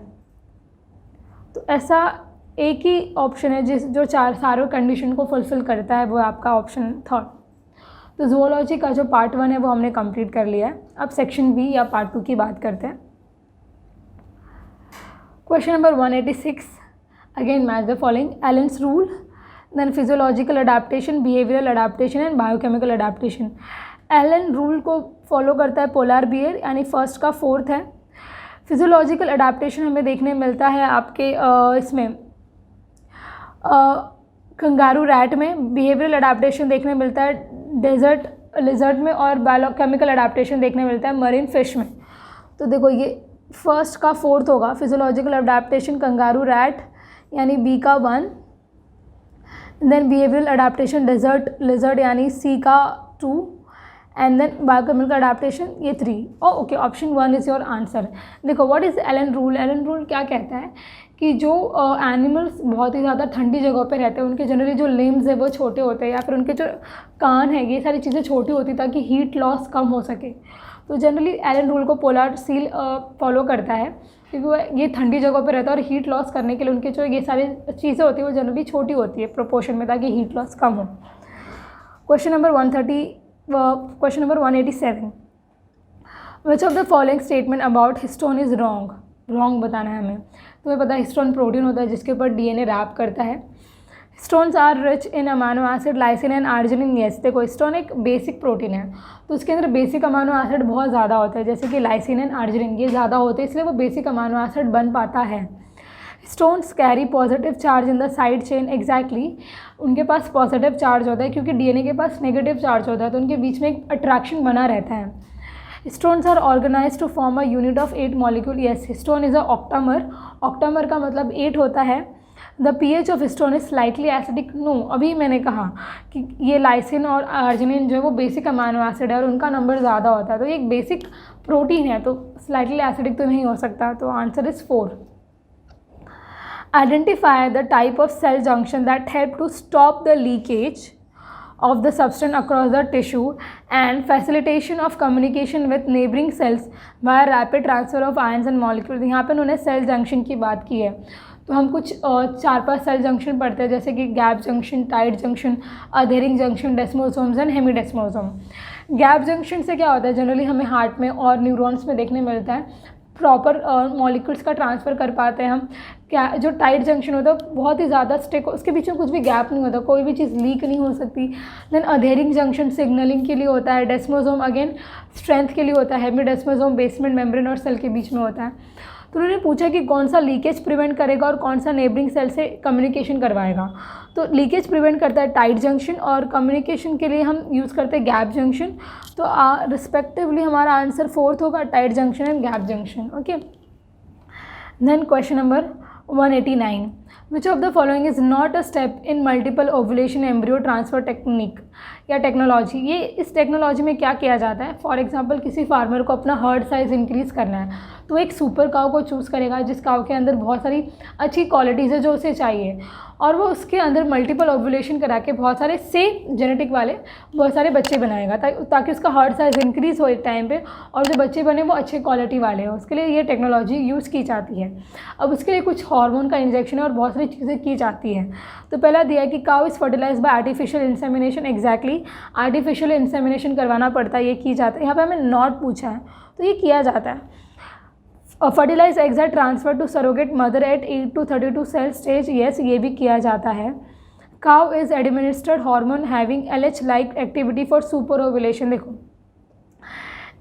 तो ऐसा एक ही ऑप्शन है जो सारों कंडीशन को फुलफ़िल करता है, वो आपका ऑप्शन 3. तो ज़ूलॉजी का जो पार्ट 1 है वो हमने कंप्लीट कर लिया है. अब सेक्शन बी या पार्ट 2 की बात करते हैं. Question number 186, again match the following. Allen's rule, then physiological adaptation, behavioural adaptation and biochemical adaptation. Allen rule को फॉलो करता है पोलर बियर, यानी फर्स्ट का 4th है. फिजियोलॉजिकल अडेप्टेशन हमें देखने मिलता है आपके इसमें कंगारू रैट में. बिहेवियरल अडेप्टेशन देखने मिलता है डेजर्ट लिजर्ट में और बायोकेमिकल अडेप्टेशन देखने मिलता है मरीन फिश में. तो देखो ये फर्स्ट का 4th होगा. फिजियोलॉजिकल अडेप्टेशन कंगारू रैट यानी बी का 1, then behavioural adaptation desert lizard यानी सी का 2, एंड देन बायोकेमिकल अडेप्टेशन ये 3. Okay, option 1 is your answer. देखो what is Allen rule. Allen rule क्या कहता है कि जो एनिमल्स बहुत ही ज़्यादा ठंडी जगहों पे रहते हैं उनके जनरली जो लिम्स है वो छोटे होते हैं, या फिर उनके जो कान है ये सारी चीज़ें छोटी होती ताकि हीट लॉस कम हो सके. तो जनरली एलन रूल को पोलर सील फॉलो करता है क्योंकि ये ठंडी जगहों पे रहता है और हीट लॉस करने के लिए उनके जो ये सारी चीज़ें होती है वो जनरली छोटी होती है प्रोपोर्शन में, ताकि हीट लॉस कम हो. Question number 187, which of the following statement about histone is wrong. Wrong बताना है हमें. तुम्हें पता है हिस्टोन प्रोटीन होता है जिसके ऊपर DNA रैप करता है. Histones are rich in amino acid lysine and arginine. Yes, देखो हिस्टोन एक बेसिक प्रोटीन है तो उसके अंदर बेसिक अमाइनो एसिड बहुत ज़्यादा होता है, जैसे कि लाइसिन एंड आर्जिनिन ये ज़्यादा होते हैं, इसलिए वो बेसिक अमाइनो एसिड बन पाता है. Stones carry positive charge in the side chain. Exactly उनके पास पॉजिटिव चार्ज होता है क्योंकि DNA के पास नेगेटिव चार्ज होता है, तो उनके बीच में एक अट्रैक्शन बना रहता है. Stones are organise to form a unit of 8 molecule. Yes, stone is a octamer. Octamer का मतलब 8 होता है. The pH of stone is slightly acidic. No, अभी मैंने कहा कि ये लाइसिन और आर्जिनिन जो है वो बेसिक अमाइनो एसिड है और उनका नंबर ज़्यादा होता है, तो ये एक बेसिक प्रोटीन है तो स्लाइटली एसिडिक तो नहीं हो सकता. तो answer is 4. Identify the type of cell junction that help to stop the leakage of the substance across the tissue and facilitation of communication with neighboring cells via rapid transfer of ions and molecules. यहाँ पे उन्होंने cell junction की बात की है, तो हम कुछ 4-5 सेल जंक्शन पढ़ते हैं जैसे कि gap junction, tight junction, adhering junction, desmosomes and hemidesmosome. Gap junction से क्या होता है, जनरली हमें हार्ट में और न्यूरॉन्स में देखने मिलता है. प्रॉपर मॉलिक्यूल्स का ट्रांसफ़र कर पाते हैं हम. क्या जो टाइट जंक्शन होता है बहुत ही ज़्यादा स्टिक, उसके बीच में कुछ भी गैप नहीं होता, कोई भी चीज़ लीक नहीं हो सकती. देन अधेरिंग जंक्शन सिग्नलिंग के लिए होता है. डेस्मोसोम अगेन स्ट्रेंथ के लिए होता है. हेमीडेस्मोसोम बेसमेंट मेम्ब्रेन और सेल के बीच में होता है. तो उन्होंने पूछा कि कौन सा लीकेज प्रिवेंट करेगा और कौन सा नेबरिंग सेल से कम्युनिकेशन करवाएगा. तो लीकेज प्रिवेंट करता है टाइट जंक्शन और कम्युनिकेशन के लिए हम यूज़ करते हैं गैप जंक्शन. तो रिस्पेक्टिवली हमारा आंसर 4th होगा, tight junction and gap junction. Okay, then question number 189. Which of the following is not a step in multiple ovulation embryo transfer technique या टेक्नोलॉजी। ये इस टेक्नोलॉजी में क्या किया जाता है, फॉर एग्जांपल किसी फार्मर को अपना हर्ड साइज़ इंक्रीज़ करना है तो एक सुपर काऊ को चूज़ करेगा जिस काऊ के अंदर बहुत सारी अच्छी क्वालिटीज़ है जो उसे चाहिए, और वो उसके अंदर मल्टीपल ओवुलेशन करा के बहुत सारे सेम जेनेटिक वाले बहुत सारे बच्चे बनाएगा ताकि उसका हर्ड साइज़ इंक्रीज़ हो एक टाइम पे और जो बच्चे बने वो अच्छे क्वालिटी वाले हो। उसके लिए ये टेक्नोलॉजी यूज़ की जाती है। अब उसके लिए कुछ हार्मोन का इंजेक्शन और बहुत सारी चीज़ें की जाती हैं। तो पहला दिया है कि cow is fertilise by artificial insemination. Exactly artificial insemination करवाना पड़ता है, ये की जाता है। यहाँ पे हमें नॉट पूछा है तो ये किया जाता है। Fertilise eggs are transfer to surrogate mother at 8 to 32 cell stage, yes ये भी किया जाता है। Cow is administered hormone having LH like activity for super ovulation. देखो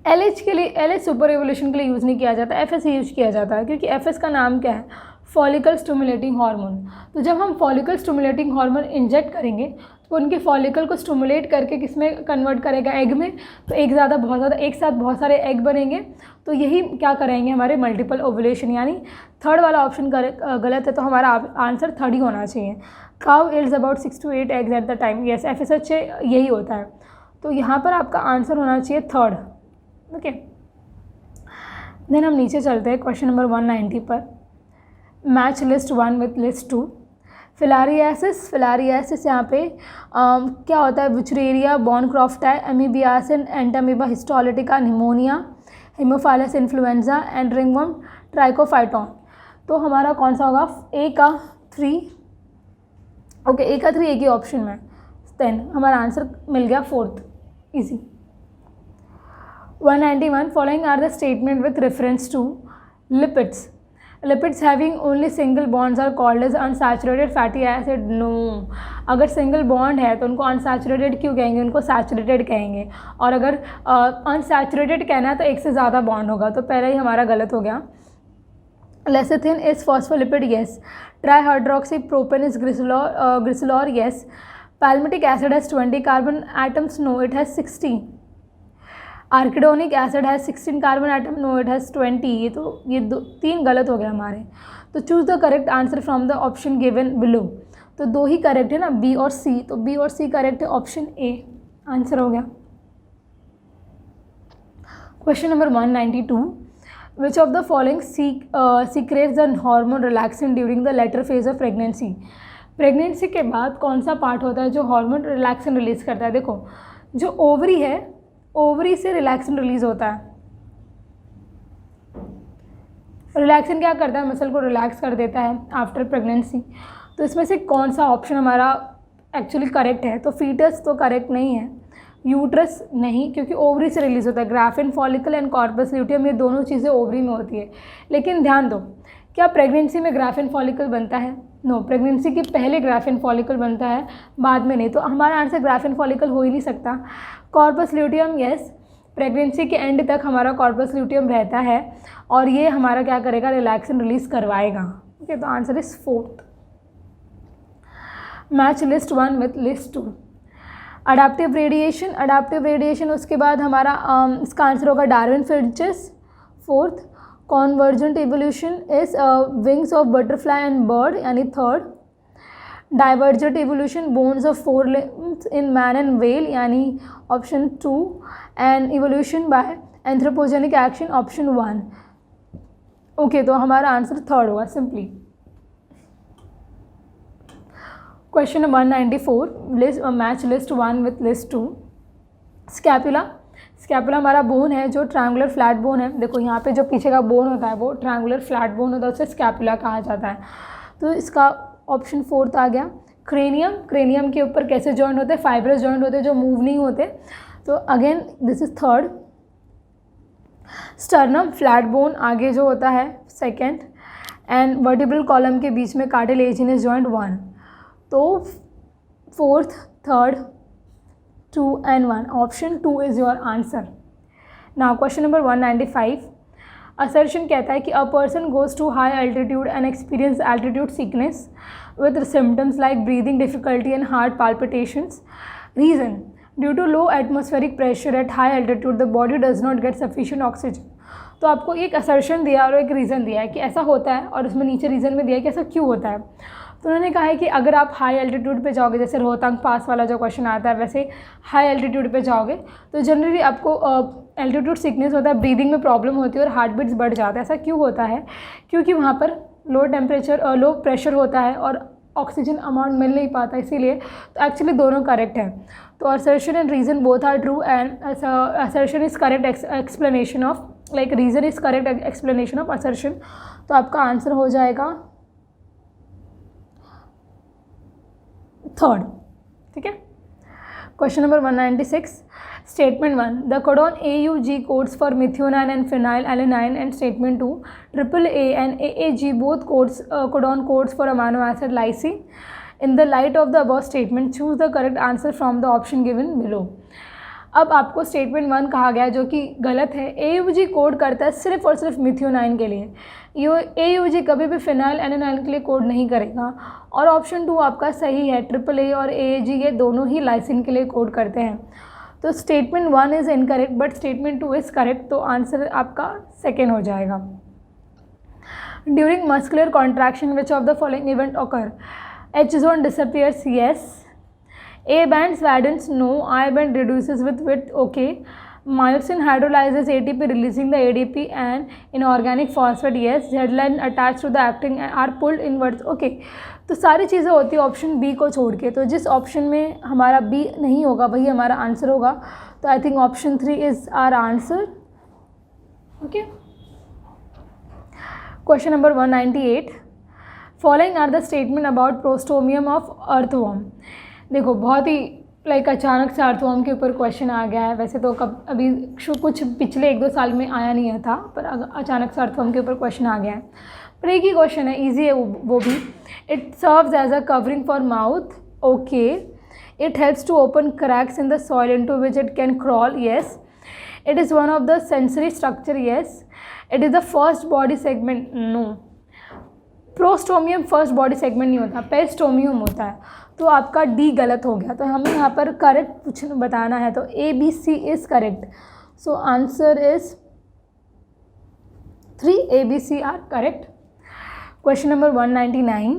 LH के लिए, LH सुपर ओवुलेशन के लिए यूज़ नहीं किया जाता, FS यूज किया जाता है क्योंकि FS का नाम क्या है, फॉलिकल स्टिमुलेटिंग हार्मोन। तो जब हम फॉलिकल स्टिमुलेटिंग हार्मोन इंजेक्ट करेंगे तो उनके फॉलिकल को स्टिमुलेट करके किस में कन्वर्ट करेगा, एग में। तो एक साथ बहुत सारे एग बनेंगे, तो यही क्या करेंगे हमारे मल्टीपल ओवुलेशन। यानी थर्ड वाला ऑप्शन गलत है, तो हमारा आंसर थर्ड ही होना चाहिए। Cow ills about 6 to 8 eggs at the time, yes FSH यही होता है। तो यहाँ पर आपका आंसर होना चाहिए थर्ड। ओके, देन हम नीचे चलते हैं क्वेश्चन नंबर 190 पर। Match list 1 with list 2। Filariasis यहाँ पे क्या होता है, Wuchereria, bancrofti, amoebiasis, Entamoeba histolytica, pneumonia, Haemophilus influenzae and ringworm Trichophyton. तो हमारा कौन सा होगा, ए का 3, ओके ए का 3 एक ही ऑप्शन में, देन हमारा आंसर मिल गया fourth, easy. 191 following are the statement with reference to lipids. Lipids having only single bonds are called as unsaturated fatty acid. No, अगर सिंगल बॉन्ड है तो उनको अनसैचुरेटेड क्यों कहेंगे, उनको सैचुरेटेड कहेंगे। और अगर अनसैचुरेटेड कहना है तो एक से ज़्यादा बॉन्ड होगा, तो पहले ही हमारा गलत हो गया। Lecithin is phospholipid, yes. Trihydroxy propane is glycerol, yes. Palmitic acid has 20 carbon atoms, no it has 60। Arachidonic acid has 16 carbon atom, no it has 20। ये 3 गलत हो गया हमारे। तो choose the correct answer from the option given below. तो 2 ही correct है ना, B और सी, तो बी और सी करेक्ट है, ऑप्शन ए आंसर हो गया। Question number 192, which of the following secrets the hormone relaxin during the later phase of pregnancy. Pregnancy के बाद कौन सा पार्ट होता है जो हार्मोन रिलैक्सिन रिलीज़ करता है। देखो जो ओवरी है, ओवरी से रिलैक्सिन रिलीज होता है। रिलैक्सिन क्या करता है, मसल को रिलैक्स कर देता है आफ्टर प्रेगनेंसी। तो इसमें से कौन सा ऑप्शन हमारा एक्चुअली करेक्ट है, तो फीटस तो करेक्ट नहीं है, यूट्रस नहीं, क्योंकि ओवरी से रिलीज होता है। Graphene follicle and corpus luteum, ये दोनों चीज़ें ओवरी में होती है। लेकिन ध्यान दो, क्या प्रेगनेंसी में ग्राफिन फॉलिकल बनता है, नो, प्रेगनेंसी के पहले ग्राफिन फॉलिकल बनता है, बाद में नहीं। तो हमारा आंसर ग्राफिन फॉलिकल हो ही नहीं सकता। कॉर्पस ल्यूटियम, यस, प्रेगनेंसी के एंड तक हमारा कॉर्पस ल्यूटियम रहता है और ये हमारा क्या करेगा, रिलैक्सिन रिलीज करवाएगा। ओके, तो answer is fourth. Match list 1 with list 2। Adaptive radiation, उसके बाद हमारा इसका आंसर होगा Darwin finches, fourth. Convergent evolution is wings of butterfly and bird, यानी third. Divergent evolution bones of 4 limbs in man and whale, यानी option 2। And evolution by anthropogenic action, option 1। Okay, तो हमारा answer third होगा simply. Question 194, match list 1 with list 2। Scapula हमारा bone है जो triangular flat bone है। देखो यहाँ पे जो पीछे का बोन होता है वो ट्रायंगुलर फ्लैट बोन होता है, उसे स्कैपुला कहा जाता है। तो इसका ऑप्शन 4 आ गया। क्रेनियम के ऊपर कैसे जॉइंट होते हैं, फाइब्रस जॉइंट होते हैं जो मूव नहीं होते, तो again this is third. Sternum flat bone आगे जो होता है, सेकेंड। एंड वर्टिब्रल कॉलम के बीच में कार्टिलेजिनस जॉइंट 1। तो fourth, third, 2 and 1, option 2 is your answer. Now question number 195। Assertion कहता है कि a person goes to high altitude and experience altitude sickness with symptoms like breathing difficulty and heart palpitations. Reason, due to low atmospheric pressure at high altitude the body does not get sufficient oxygen. तो आपको एक assertion दिया और एक reason दिया है कि ऐसा होता है, और उसमें नीचे रीज़न में दिया है कि ऐसा क्यों होता है। तो उन्होंने कहा है कि अगर आप हाई एल्टीट्यूड पे जाओगे, जैसे रोहतांग पास वाला जो क्वेश्चन आता है वैसे हाई एल्टीट्यूड पे जाओगे तो जनरली आपको एल्टीट्यूड सिकनेस होता है, ब्रीदिंग में प्रॉब्लम होती है और हार्ट बीट्स बढ़ जाता है। ऐसा क्यों होता है? क्योंकि वहाँ पर लो प्रेशर होता है और ऑक्सीजन अमाउंट मिल नहीं पाता, इसीलिए। तो एक्चुअली दोनों करेक्ट हैं। तो assertion and reason both are true, and assertion is correct explanation of, like reason is correct explanation of assertion. तो आपका आंसर हो जाएगा थर्ड। ठीक है। Question number 196, statement 1, the codon AUG codes for methionine and phenylalanine, and statement 2, AAA and AAG both codon codes for amino acid lysine. In the light of the above statement choose the correct answer from the option given below. अब आपको statement 1 कहा गया है जो कि गलत है। AUG code करता है सिर्फ और सिर्फ मिथ्योनाइन के लिए, AUG कभी भी फिनाइल एलेनाइन के लिए कोड नहीं करेगा। और ऑप्शन 2 आपका सही है, AAA और AAG ये दोनों ही लाइसिन के लिए कोड करते हैं। तो statement 1 is incorrect but statement 2 is correct, तो आंसर आपका सेकेंड हो जाएगा। During muscular contraction which of the following event occur? H zone disappears, yes. A band saddens, no. I band reduces with width, okay. Myosin hydrolyzes ATP releasing the ADP and inorganic phosphate, yes. Z line attached to the actin are pulled inwards, okay. तो सारी चीज़ें होती है option B को छोड़ के, तो जिस ऑप्शन में हमारा बी नहीं होगा वही हमारा आंसर होगा। तो I think option 3 is our answer. Okay. Question number 198, following are the statement about prostomium of earthworm. देखो बहुत ही लाइक अचानक से अर्थवॉर्म के ऊपर क्वेश्चन आ गया है। वैसे तो अभी कुछ पिछले 1-2 साल में आया नहीं था, पर अचानक से अर्थवॉर्म के ऊपर क्वेश्चन आ गया है। पर एक ही क्वेश्चन है, ईजी है वो भी। It serves as a covering for mouth, okay. It helps to open cracks in the soil into which it can crawl, yes. It is one of the sensory structure, yes. It is the first body segment, no. Prostomium first body segment नहीं होता, peristomium होता है। तो आपका D गलत हो गया। तो हमें यहाँ पर करेक्ट बताना है, तो ABC is correct. So answer is 3, ABC are correct. Question number 199,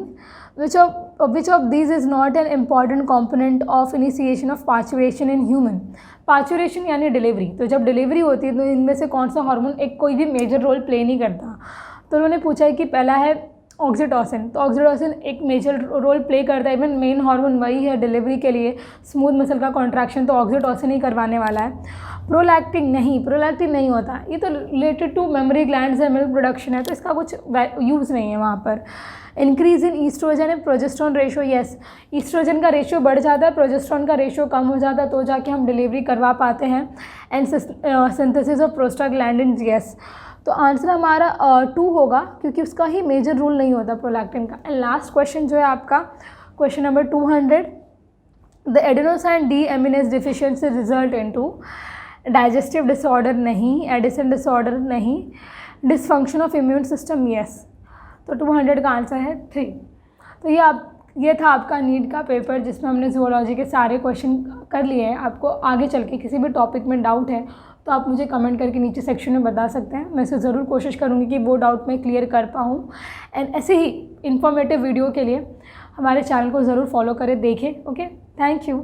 which of these is not an important component of initiation of parturition in human? Parturition यानी डिलीवरी। तो जब डिलीवरी होती है तो इनमें से कौन सा हार्मोन एक कोई भी मेजर रोल प्ले नहीं करता। तो उन्होंने पूछा है कि पहला है ऑक्सीटोसिन। तो ऑक्सीटोसिन एक मेजर रोल प्ले करता है, इवन मेन हार्मोन वही है डिलीवरी के लिए। स्मूथ मसल का कॉन्ट्रैक्शन तो ऑक्सीटोसिन ही करवाने वाला है। प्रोलैक्टिन नहीं होता। ये तो रिलेटेड टू मेमोरी ग्लैंड्स है, मिल्क प्रोडक्शन है, तो इसका कुछ यूज़ नहीं है वहाँ पर। Increase in oestrogen and progesterone ratio, yes. Oestrogen का रेशियो बढ़ जाता है, प्रोजेस्ट्रॉन का रेशियो कम हो जाता है, तो जाके हम डिलीवरी करवा पाते हैं। And synthesis of prostaglandins, yes. तो आंसर हमारा 2 होगा, क्योंकि उसका ही मेजर रूल नहीं होता प्रोलैक्टिन का। एंड लास्ट क्वेश्चन जो है आपका question number 200, the adenosine deaminase deficiency result into digestive disorder, नहीं। एडिसन डिसऑर्डर, नहीं। Dysfunction of immune system, yes. तो 200 का आंसर है 3। तो ये था आपका नीट का पेपर, जिसमें हमने ज़ूलॉजी के सारे क्वेश्चन कर लिए हैं। आपको आगे चल के किसी भी टॉपिक में डाउट है तो आप मुझे कमेंट करके नीचे सेक्शन में बता सकते हैं। मैं इसे ज़रूर कोशिश करूँगी कि वो डाउट मैं क्लियर कर पाऊँ। एंड ऐसे ही इन्फॉर्मेटिव वीडियो के लिए हमारे चैनल को ज़रूर फॉलो करें, देखें। Okay, thank you.